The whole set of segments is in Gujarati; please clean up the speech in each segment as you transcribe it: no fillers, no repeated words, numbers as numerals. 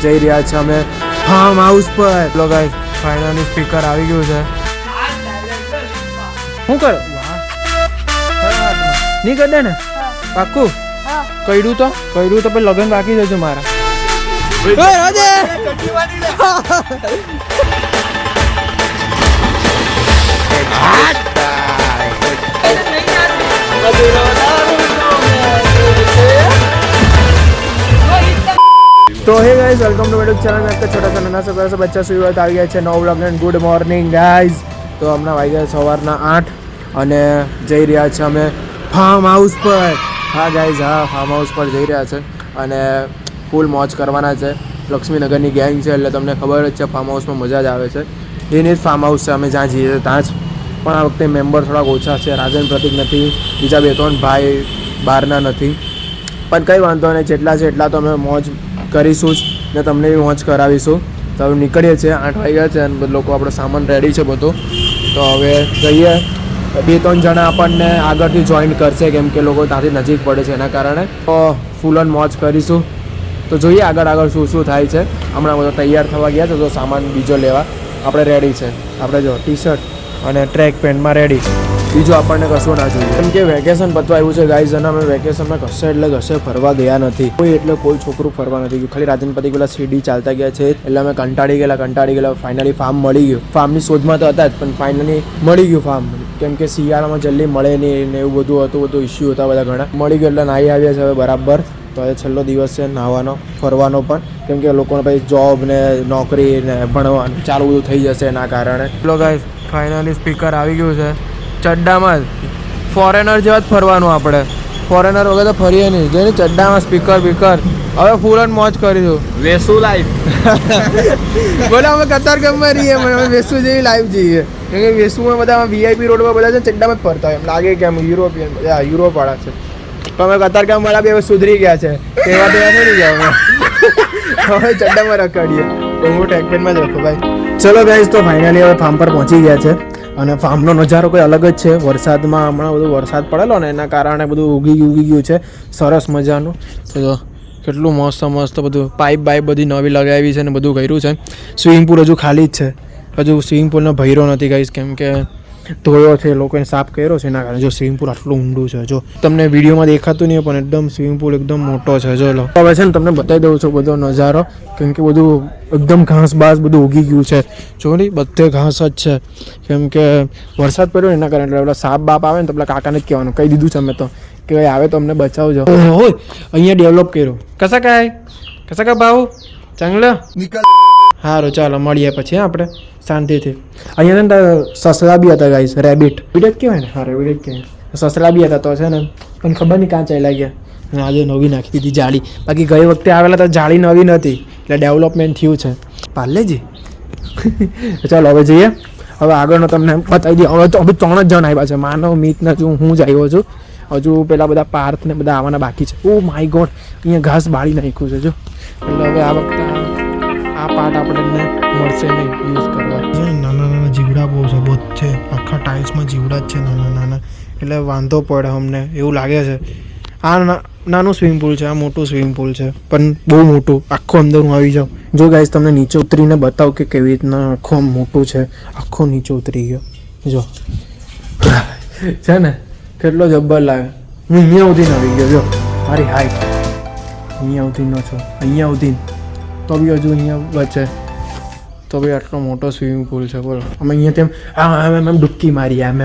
જઈ રહ્યા છે અમે ફાર્મ હાઉસ પર. લો ગાઈસ ફાઇનલી સ્પીકર આવી ગયું છે. શું કરો નહીં કરી દે ને પાક્કું કર્યું તો પછી લગન બાકી જજો મારા. तो हे गाइस वेलकम टू मेरे चैनल में आपका छोटा सा नाना सा प्यारा सा बच्चा सुई हुआ आ गया है नव blog and good morning guys. तो हमણાં વાગી ગયા સવારના 8 અને જઈ રહ્યા છે અમે ફાર્મ હાઉસ પર. હા ગાઈસ હા ફાર્મ હાઉસ પર જઈ રહ્યા છે અને ફૂલ મોજ કરવાના છે. લક્ષ્મીનગરની ગેંગ છે એટલે તમને ખબર જ છે ફાર્મ હાઉસમાં મજા જ આવે છે. એની જ ફાર્મ હાઉસ છે અમે જ્યાં જઈએ છીએ ત્યાં જ. પણ આ વખતે મેમ્બર થોડાક ઓછા છે. રાજન પ્રતિક નથી, બીજા 2-3 ભાઈ બહારના નથી. પણ કંઈ વાંધો નહીં, જેટલા છે એટલા તો અમે મોજ કરીશું જ ને તમને બી મોજ કરાવીશું. તો હવે નીકળીએ છીએ, 8 વાગ્યા છે અને લોકો આપણો સામાન રેડી છે બધું. તો હવે જઈએ. 2-3 જણા આપણને આગળથી જોઈન કરશે કેમ કે લોકો ત્યાંથી નજીક પડે છે એના કારણે. તો ફૂલ ઓન મોજ કરીશું. તો જોઈએ આગળ શું થાય છે. હમણાં બધો તૈયાર થવા ગયા છે તો સામાન બીજો લેવા આપણે રેડી છે. આપણે જો ટી શર્ટ અને ટ્રેક પેન્ટમાં રેડી, બીજું આપણને કશું ના જોઈએ કેમ કે વેકેશન પતવા આવ્યું છે ગાઈઝ. અને અમે વેકેશનમાં કશે ફરવા ગયા નથી. કોઈ છોકરું ફરવા નથી ગયું. ખાલી રાજન પતિ પેલા સીડી ચાલતા ગયા છે એટલે અમે કંટાળી ગયેલા. ફાઇનલી ફાર્મ મળી ગયું. ફાર્મની શોધમાં તો હતા જ પણ ફાઇનલી મળી ગયું ફાર્મ. કેમ કે શિયાળામાં જલ્દી મળે નહીં ને એવું બધું ઇસ્યુ હતા બધા ઘણા. મળી ગયું એટલે નાહી આવ્યા છે હવે બરાબર. તો હવે છેલ્લો દિવસ છે નાહવાનો ફરવાનો પણ, કેમ કે લોકોને પછી જોબ ને નોકરી ને ભણવાનું ચાલુ બધું થઈ જશે એના કારણે. ચલો ગાઈઝ ફાઇનલી સ્પીકર આવી ગયું છે. ચડ્ડામાં જ ફોરેનર જેવા જ ફરવાનું આપણે. ફોરેનર વગર તો ફરીએ નહીં. જોઈને ચડ્ડામાં સ્પીકર બીકર. હવે ફૂલ ઓન મોજ કરીશું. વેસુ લાઈફ બોલો અમે કતારગામમાં રહીએ પણ અમે વેસુ જેવી લાઈફ જઈએ. કેમ કે વેસુમાં બધા વીઆઈપી રોડ પર બધા છે ચડ્ડામાં જ ફરતા હોય એમ લાગે કે આમ યુરોપિયન બધા યુરોપવાળા છે. તો અમે કતારગામવાળા બી હવે સુધરી ગયા છે. તેવા નહીં ગયા અમે હવે ચડ્ડામાં રખડીએ. તો હું ટેકપેનમાં જ રાખું ભાઈ. ચલો ગાઈઝ તો ફાઇનલી હવે ફાર્મ પર પહોંચી ગયા છે અને ફાર્મનો નજારો કોઈ અલગ જ છે. વરસાદમાં હમણાં બધું વરસાદ પડેલો ને એના કારણે બધું ઉગી ગયું છે સરસ મજાનું. તો કેટલું મસ્ત બધું પાઇપ બધી નવી લગાવી છે ને બધું કર્યું છે. સ્વિમિંગ પુલ હજુ ખાલી જ છે. હજુ સ્વિમિંગ પુલનો ભર્યો નથી ગાઈઝ કેમ કે ધોયો છે લોકોને સાફ કર્યો છે એના કારણે. જો સ્વિમિંગ પુલ આટલું ઊંડું છે. જો તમને વિડીયોમાં દેખાતું નહીં પણ એકદમ સ્વિમિંગ પુલ એકદમ મોટો છે. જો લો હવે છે ને તમને બતાવી દઉં છું બધો નજારો કેમ કે બધું એકદમ ઘાસ બધું ઉગી ગયું છે. જો નહીં બધે ઘાસ જ છે કેમ કે વરસાદ પડ્યો એના કારણે. એટલે પેલા સાપ બાપ આવે ને તો પેલા કાકાને જ કહેવાનું કહી દીધું છે અમે તો કે ભાઈ આવે તો અમને બચાવજો. હોય અહીંયા ડેવલપ કર્યું. કસા કા ભાવ ચાંગલા સારું ચાલો મળીએ પછી આપણે શાંતિથી. અહીંયા ને સસલા બી હતા ગાઈસ. રેબિટ જ કહેવાય ને? હા રેબિટ જ કહેવાય. સસલા બી હતા તો છે ને પણ ખબર નહીં કાં ચાલ્યા ગયા. અને આજે નવી નાખી દીધી જાળી. બાકી ગઈ વખતે આવેલા તો જાળી નવી નથી એટલે ડેવલપમેન્ટ થયું છે. પાર્લેજી ચાલો હવે જઈએ. હવે આગળનો તમને બતાવી દઈએ. હવે તો 3 જ જણ આવ્યા છે. માનવ મિત ને હું જ આવ્યો છું. હજુ પેલા બધા પાર્થ ને બધા આવવાના બાકી છે. ઓ માય ગોડ અહીંયા ઘાસ બાળી નાખ્યું છે જો. એટલે હવે આ વખતે આ પાર્ટ આપણને મળશે નહીં યુઝ કરવા. નાના જીવડા બહુ છે. બહુ છે આખા ટાઇલ્સમાં જીવડા જ છે નાના. એટલે વાંધો પડે અમને એવું લાગે છે. આ નાનું સ્વિમિંગ પુલ છે, આ મોટું સ્વિમિંગ પુલ છે પણ બહુ મોટું. આખું અંદર હું આવી જાઉં. જો ગાઈસ તમને નીચે ઉતરીને બતાવું કે કેવી રીતના આખું મોટું છે. આખો નીચે ઉતરી ગયો જો છે ને કેટલો જબ્બર લાગે. હું અહીંયા ઉધીને આવી ગયો જો. મારી હાઈટ અહીંયા ઉધીનો છો. અહીંયા ઉધીને તો બી હજુ અહીંયા બચે તો બી આટલો મોટો સ્વિમિંગ પુલ છે. બોલો અમે અહીંયા તેમ એમ ડૂબકી મારીએ એમ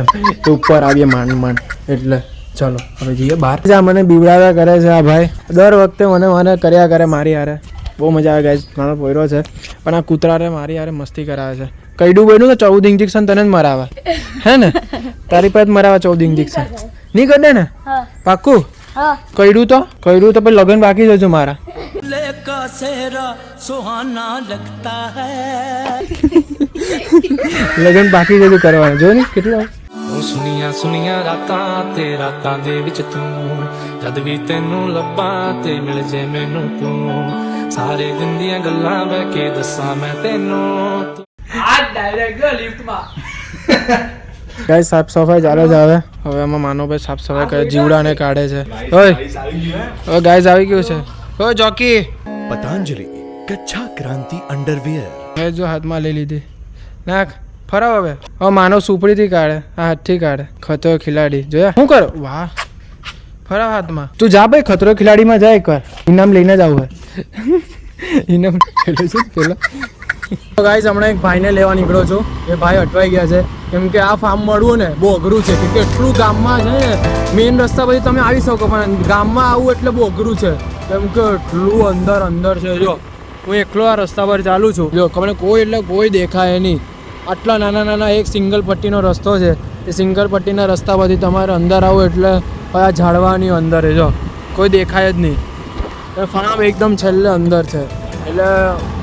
ઉપર આવીએ માંડ એટલે. ચલો હવે જઈએ બહાર. મને બીવડાવ્યા કરે છે આ ભાઈ. દર વખતે મને કર્યા કરે મારી હારે. બહુ મજા આવે ગાઈસ. ઘણો પોયરો છે પણ આ કૂતરાને મારી હારે મસ્તી કરાવે છે. કઈડું બન્યું તો 14 ઇન્જેક્શન તને જ મરાવે હે ને? તારી પાસે મરાવે 14 ઇન્જેક્શન નહીં કરી દે ને? પાક્કું કઈડું તો પછી લગન બાકી જજો મારા. લગન બાકી જજો કરવાનું. જો ને કેટલું ਸੁਨੀਆਂ ਰਾਤਾਂ ਤੇ ਰਾਤਾਂ ਦੇ ਵਿੱਚ ਤੂੰ ਜਦ ਵੀ ਤੈਨੂੰ ਲੱਭਾਂ ਤੇ ਮਿਲ ਜੇ ਮੈਨੂੰ ਤੂੰ ਸਾਰੇ ਦਿਨ ਦੀਆਂ ਗੱਲਾਂ ਬਹਿ ਕੇ ਦੱਸਾਂ ਮੈਂ ਤੈਨੂੰ આ ડાયરેક્ટ લિફ્ટમાં ગાઈસ સાફ સફાઈ ચાલે છે હવે આમાં માનવભાઈ સાફ સફાઈ કરે જીવડાને કાઢે છે. ઓય ગાઈસ આવી ગયું છે. ઓય જોકી પતંજલિ કચ્છા ક્રાંતિ અંડરવિયર. હવે જો હાથમાં લઈ લીધી, નાખ ફરાવ હવે. હવે માનવ સુપડીથી કાઢે, આ હાથથી કાઢે. ખતરો ખિલાડી જોયા શું કરો? વાહ, ફરાવ હાથમાં. તું જા ભાઈ, ખતરો ખિલાડીમાં જાય એકવાર, ઇનામ લઈને જ આવું હોય. ઇનામ પેલો છે પેલો. તો ગાઈસ હમણાં એક ભાઈને લેવા નીકળ્યો છું. એ ભાઈ અટવાઈ ગયા છે કેમ કે આ ફાર્મ મળવું ને બહુ અઘરું છે, કેમ કે એટલું ગામમાં છે ને, મેઇન રસ્તા પછી તમે આવી શકો પણ ગામમાં આવવું એટલે બહુ અઘરું છે, કેમ કે એટલું અંદર છે. જો હું એકલો આ રસ્તા પર ચાલું છું, જો તમને કોઈ એટલે કોઈ દેખાય નહીં. આટલા નાના એક સિંગલ પટ્ટીનો રસ્તો છે. એ સિંગલ પટ્ટીના રસ્તા પરથી તમારે અંદર આવો એટલે આ ઝાડવાની અંદર જો કોઈ દેખાય જ નહીં. ફાર્મ એકદમ છેલ્લે અંદર છે એટલે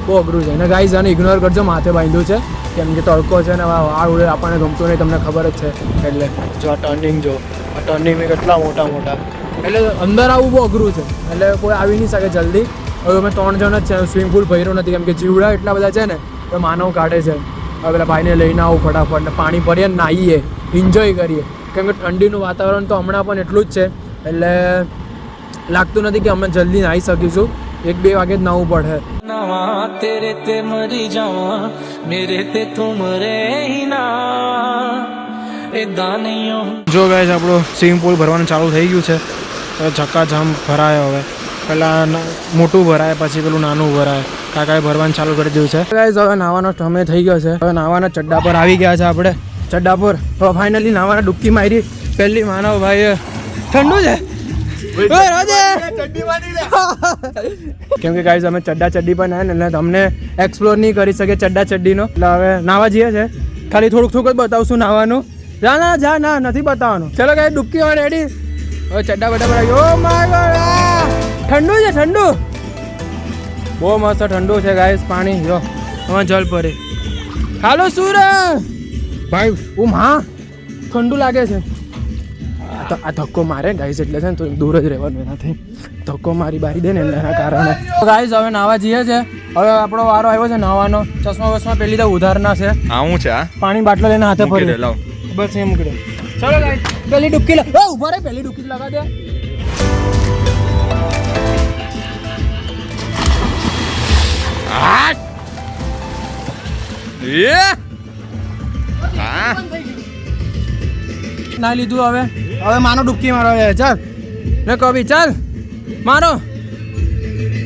બહુ અઘરું છે. અને ગાઈઝ આને ઇગ્નોર કરજો, માથે બાંધ્યું છે કેમ કે તડકો છે ને વાળ ઉડે આપણને ગમતું નહીં, તમને ખબર જ છે. એટલે જો આ ટર્નિંગ જો, આ ટર્નિંગ કેટલા મોટા એટલે અંદર આવવું બહુ અઘરું છે, એટલે કોઈ આવી નહીં શકે જલ્દી. હવે અમે 3 જણ જ છે, સ્વિમિંગ પુલ ભર્યો નથી કેમ કે જીવડા એટલા બધા છે ને તો માનવ કાઢે છે. હવે પેલા ભાઈને લઈને આવું ફટાફટ ને પાણી ભરીએ ને નાહીએ, એન્જોય કરીએ, કેમ કે ઠંડીનું વાતાવરણ તો હમણાં પણ એટલું જ છે, એટલે લાગતું નથી કે અમે જલ્દી નાહી શકીશું. 1-2 વાગે જ નાહવું પડે. नवा तेरे ते मरी जावा मेरे ते तुम रे ही ना ए दानियों. જો ગાઈસ આપણો સ્વિમિંગ પુલ ભરવાનું ચાલુ થઈ ગયું છે. હવે ઝક્કાઝામ ભરાય. હવે પહેલાં મોટું ભરાય પછી પેલું નાનું ભરાય. કાકાએ ભરવાનું ચાલુ કરી દીધું છે. ગાઈસ હવે નાવાનો સમય થઈ ગયો છે. હવે નાવાના ચડ્ડા પર આવી ગયા છે આપણે. ચડ્ડા પર હવે ફાઇનલી નાવાના ડૂબકી મારી. પહેલી માનવ ભાઈ ઠંડુ છે કેમ કે ગાઈસ અમે ચડ્ડી પર ના એટલે તમને એક્સપ્લોર નહીં કરી શકે ચડ્ડીનો. એટલે હવે નાવા જઈએ છે. ખાલી થોડુંક જ બતાવશું નાવાનું. જા ના નથી બતાવવાનું. ચલો ગાઈસ ડૂબકી માં રેડી. હવે ચડ્ડા બડા પર ઓ માય ગોડ, ઠંડુ છે ઠંડુ, બહુ મસ્ત ઠંડુ છે ગાઈસ પાણી. જો હવે જલ પરે. હાલો સુર ભાઈ, હા ઠંડુ લાગે છે. આ ધક્કો મારે ગાઈસ એટલે છે ને તો દૂર જ રહેવાનું એનાથી. ધક્કો મારી બારી દે ને એના કારણે. ગાઈસ હવે નાવા જઈએ છે. હવે આપણો વારો આવ્યો છે નાવાનો. ચશ્મા પેલી તો ઉધારના છે. આવું છે આ પાણી બાટલો લઈને હાથે ફરી બસ એમ મૂકી દે. ચલો ગાઈસ પેલી ડૂબકી ઉભા રહે, પેલી ડૂબકી લગા દે. ના લીધું. હવે માનો ડૂબકી મારો. ચાલ ને કવિ ચાલ મારો.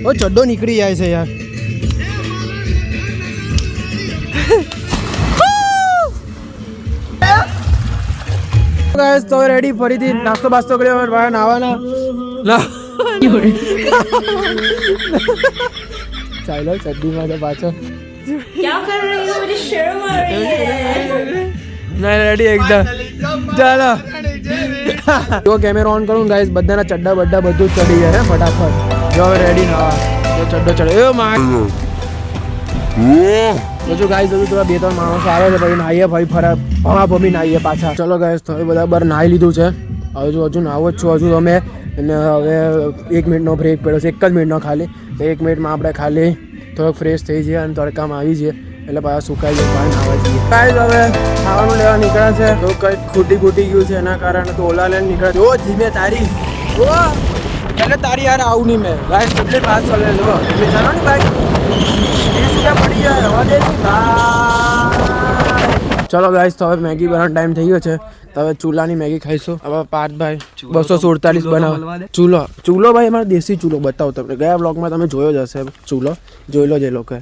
ઓ ચડ્ડો નીકળી જાય છે યાર. ગાઈસ તો રેડી ફરીથી નાસ્તો બાસ્તો કર્યો. હવે નાવાના ચાલો ચડ્ડીમાં તો પાછો क्या कर रही हो? मुझे शर्म आ रही है. ના રેડી એકદમ. ચાલો જો કેમેરો ઓન કરું ગાઈસ બધાના ચડ્ડા બડ્ડા બધું ચડી જાય ફટાફટ. જો હવે રેડી નાવા. જો ચડ્ડો ચડે એ માં જો ગાઈસ હજુ થોડા 2-3 માણસો આવે છે પછી નાહીએ ભાઈ ફરા ભમી નાહીએ પાછા. ચલો ગાઈસ તો હવે બધા બર નાહી લીધું છે. હજુ નાહવો જ છું હજુ અમે. અને હવે 1 મિનિટનો બ્રેક પડ્યો છે, 1 જ મિનિટનો ખાલી. 1 મિનિટમાં આપણે ખાલી થોડોક ફ્રેશ થઈ જઈએ અને તડકામાં આવી જઈએ એટલે પાછા સુકાઈ જાય પાણી નાવા જઈએ. ગાઈસ હવે ખાવાનું લેવા નીકળ્યા છે તો કંઈક ખૂટી ગયું છે એના કારણે તો ઓલા લઈને નીકળ્યા. ઓ ધીમે તારી એટલે તારી યાર આવું નહીં મેં. ગાઈસ કેટલી ફાસ્ટ ચાલે છે એટલે ચાલો ને ભાઈ 20 રૂપિયા પડી જાય રવા દે. ચલો ગાઈસ તો હવે મેગી બનાવવાનો ટાઈમ થઈ ગયો છે તો હવે ચૂલાની મેગી ખાઈશું. હવે પાર્થભાઈ 247 બનાવ ચૂલો ભાઈ અમારો દેશી ચૂલો બતાવો તમને. ગયા બ્લોગમાં તમે જોયો જ હશે ચૂલો, જોઈ લો જે લોકો.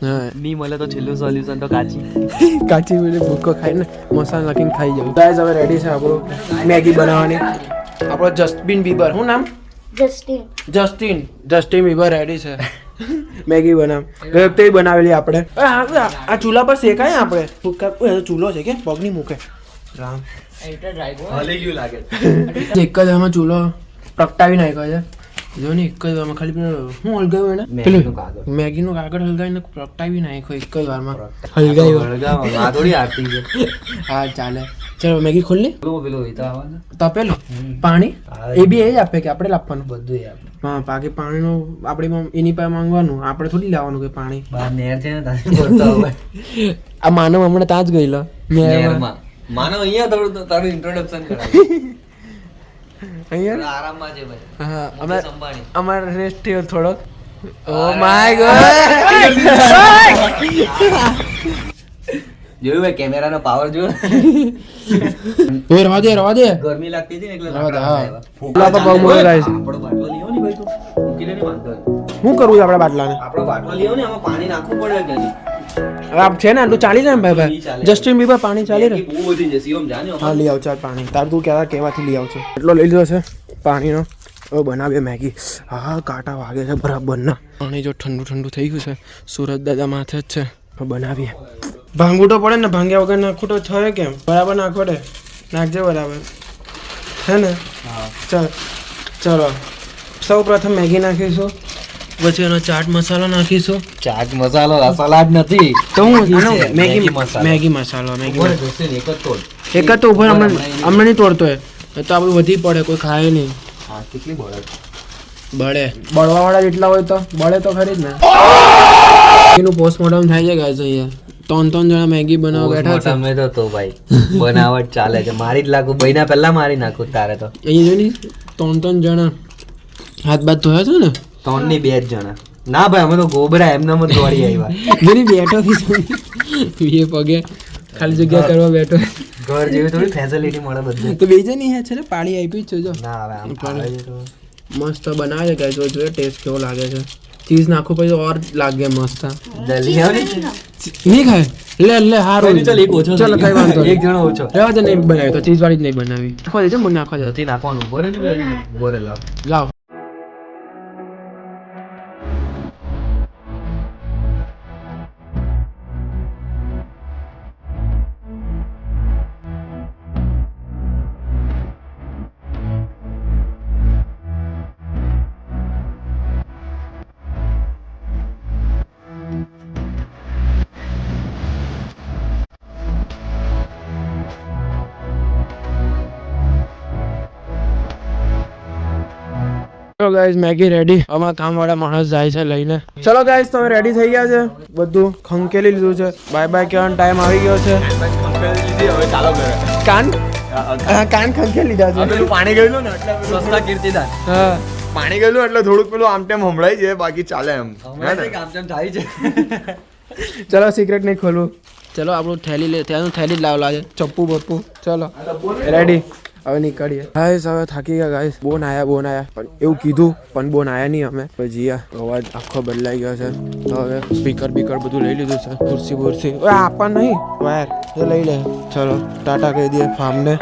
હા નહીં મળે તો છેલ્લું સોલ્યુશન તો કાચી વીડી ભૂકો ખાઈને મસાલા નાખીને ખાઈ જાવ. ગાઈસ હવે રેડી છે આપણું મેગી બનાવવાની. આપણો જસ્ટિન બીબર, શું નામ? જસ્ટિન બીબર રેડી છે મેગી બનાવ. તે બનાવેલી આપણે. આ ચૂલા પર શેકાય આપણે. ચૂલો છે કે પગની મૂકે રામ હલી ગયું લાગે. એક જ આમાં ચૂલો પ્રગટાવી નાખ્યો છે. જો ને એક જ વારમાં ખાલી હું હલગાવ્યું એને પેલું મેગીનું કાગળ હલગાવીને પ્રગટાવી નાખ્યો એક જ વારમાં. આ થોડી આરતી છે. હા ચાલે. ચાલો મેગી ખોલી પેલું તપેલું પાણી એ બી એ જ આપે કે આપણે લાવવાનું? બધું હા બાકી પાણીનું આપણે એની પાસે માંગવાનું, આપણે થોડી લાવવાનું કે પાણી. બહાર નહેર છે ને આ માનવ હમણાં ત્યાં જ ગયેલો નહેરમાં. માનવ અહીંયા તારું ઇન્ટ્રોડક્શન કરાય. અહીંયા આરામમાં છે ભાઈ. હા મુકેશ અંબાણી. અમારે રેસ્ટ થયો થોડોક. ઓ માય ગોડ જોયું ભાઈ કેમેરાનો પાવર જો ઓય રવા દે ગરમી લાગતી હતી ને એટલે રવા દે, લાકડા હા. આવ્યા. ફૂગલા તો બહુ મોટો થાય છે. આપણો બાટલો લીધો ને ભાઈ તું મૂકી દે ને વાંધો નહીં. શું કરવું છે આપણા બાટલાને આપણો બાટલો લીધો ને આમાં પાણી નાખવું પડે કે નહીં? આ છે ને આટલું ચાલી જાય ને ભાઈ ભાઈ ચાલે. જસ્ટિન બીબર પાણી ચાલી રહે બહુ વધી જશે ઓમ જાને હા લઈ આવ ચાલ પાણી તાર તું કેવાથી લઈ આવছো એટલો લઈ લીધો છે પાણીનો હવે બનાવીએ મેગી હા કાંટા વાગે છે બરાબર ના પાણી જો ઠંડુ થઈ ગયું છે સુરત દાદા માથે જ છે હવે બનાવીએ ભાંગવું તો પડે ને ભાંગ્યા વગર નાખવું તો થાય કેમ બરાબર નાખો દે નાખજે બરાબર છે ને ચાલ ચલો સૌ પ્રથમ મેગી નાખીશું પછી એનો ચાટ મસાલો નાખીશું ચાટ મસાલો સલાડ નથી તો હું આનો મેગી મેગી મસાલો. મેગી મસાલો મેગી બોલે દોસ્તે એક જ તોડ એક જ તો ઉપર હમણાં નહીં તોડતો એ તો આપણું વધી પડે કોઈ ખાય નહીં હા કેટલી બોલે બળે બળવાવાળા જેટલા હોય તો બળે તો ખરી જ ને એનું પોસ્ટમોર્ટમ થાય છે ગાઈસ અહીંયા 3 જણા મેગી બનાવવા બેઠા છે તમે તો ભાઈ બનાવટ ચાલે છે મારી જ લાગુ બઈના પહેલા મારી નાખું તારે તો અહીંયા જો ને 3 જણા હાથ બાદ ધોયા છે ને 3 ની 2 જ જણા ના ભાઈ અમે તો ગોબરા એમનામ જ દોડી આવ્યા જેની બેઠો થી એ પગે ખાલી જગ્યા કરવા બેઠો ઘર જેવી થોડી ફેસિલિટી મળે બધું તો બેજે નહીં છે ને પાણી આપી જ છે જો ના હવે આમ ફાવે છે તો મસ્ત બનાવે છે ગાઈસ જોઈએ ટેસ્ટ કેવો લાગે છે ચીઝ નાખો પછી તો ઓર લાગે મસ્ત જલ્દી આવે ને નહીં ખાય લે હારું ચાલ એક ઓછો ચલો કઈ વાંધો એક જણો ઓછો રહેવા દે નહીં બનાવી તો ચીઝ વાળી જ નહીં બનાવી નાખવા દેજો મને નાખવા દે નથી નાખવાનું બોરે ને બોરે લાવ લાવ ચલો ગાઈસ મેગી રેડી અમારા કામવાળા માણસ જાય છે લઈને ચલો ગાઈસ તમે રેડી થઈ ગયા છે બધું ખંકેલી લીધું છે બાય બાય કહેવાનો ટાઈમ આવી ગયો છે કાન કાન ખંકેલી લીધા છે પાણી ગયેલું ને એટલે સસ્તા કીર્તિદાર હા પાણી ગયેલું એટલે થોડુંક પેલું આમ તેમ હમણાં છે બાકી ચાલે એમ હમણાં કામ તેમ થાય છે ચલો સિક્રેટ નહીં ખોલવું ચલો આપણું થેલી લે ત્યાંનું થેલી જ લાવલા છે ચપ્પુ બપ્પુ ચલો રેડી હવે નીકળીએ ગાઈસ હવે થાકી ગયા ગાઈસ બોન આયા પણ એવું કીધું પણ બોન આયા નહીં અમે પછી જીયા અવાજ આખો બદલાઈ ગયો છે હવે સ્પીકર બીકર બધું લઈ લીધું છે ખુરશી આપવા નહીં વાયર એ લઈ લે ચલો ટાટા કહી દઈએ ફાર્મને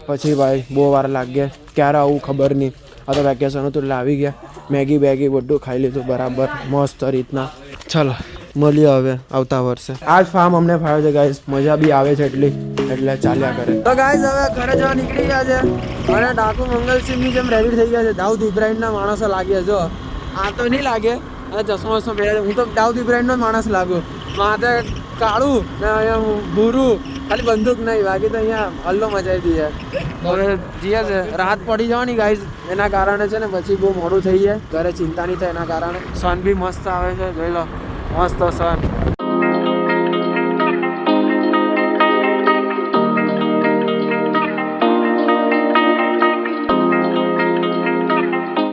પછી ભાઈ બહુ વાર લાગે ક્યારે આવું ખબર નહીં આ તો વેકેશન હતું એટલે આવી ગયા મેગી બેગી બધું ખાઈ લીધું બરાબર મસ્ત રીતના ચલો મળીએ હવે આવતા વર્ષે આ જ ફાર્મ અમને ફાવ્યો છે ગાઈસ મજા બી આવે છે એટલે ચાલ્યા કરે તો ગાઈસ હવે ઘરે જવા નીકળી ગયા છે અને ડાકુ મંગલસિંહની જેમ રેડી થઈ ગયા છે દાઉદ ઇબ્રાહિમના માણસો લાગ્યા જો આ તો નહીં લાગે અને ચશ્મા પહેર્યા હું તો દાઉદ ઇબ્રાહિમનો જ માણસ લાગુ માથે કાળું ને અહીંયા ભૂરું ખાલી બંદૂક નહીં બાકી તો અહીંયા હલ્લો મચાવી દઈએ હવે જીએ છે રાત પડી જવાની ગાઈસ એના કારણે છે ને પછી બહુ મોડું થઈ જાય ઘરે ચિંતા નહીં થાય એના કારણે સન બી મસ્ત આવે છે જોઈ લો મસ્ત સન